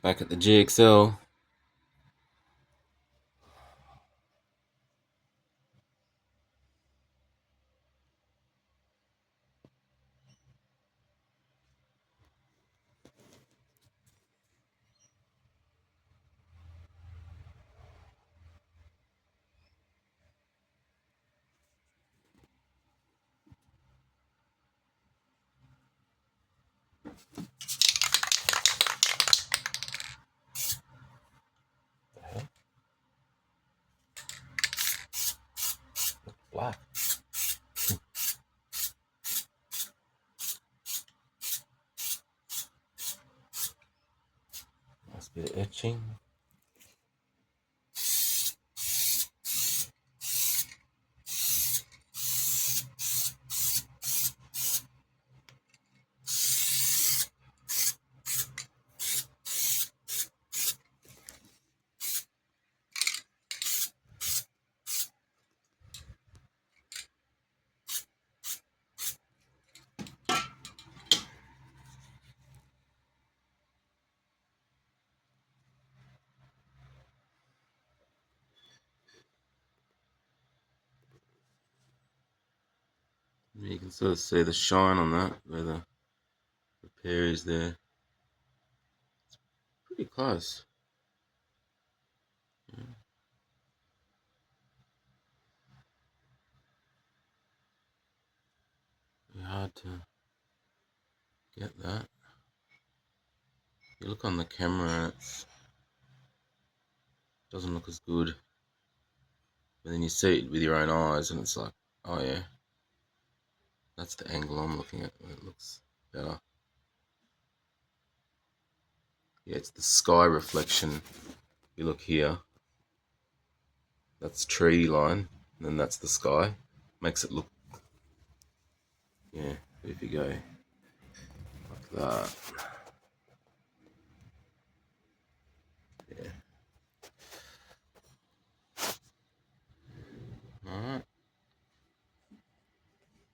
Back at the GXL. Black. Nice bit of etching. You can sort of see the shine on that, where the repair is there. It's pretty close. Yeah. Pretty hard to get that. You look on the camera and it doesn't look as good. But then you see it with your own eyes and it's like, oh yeah, that's the angle I'm looking at. It looks better. Yeah, it's the sky reflection. You look here, that's tree line, and then that's the sky. Makes it look, yeah, if you go like that.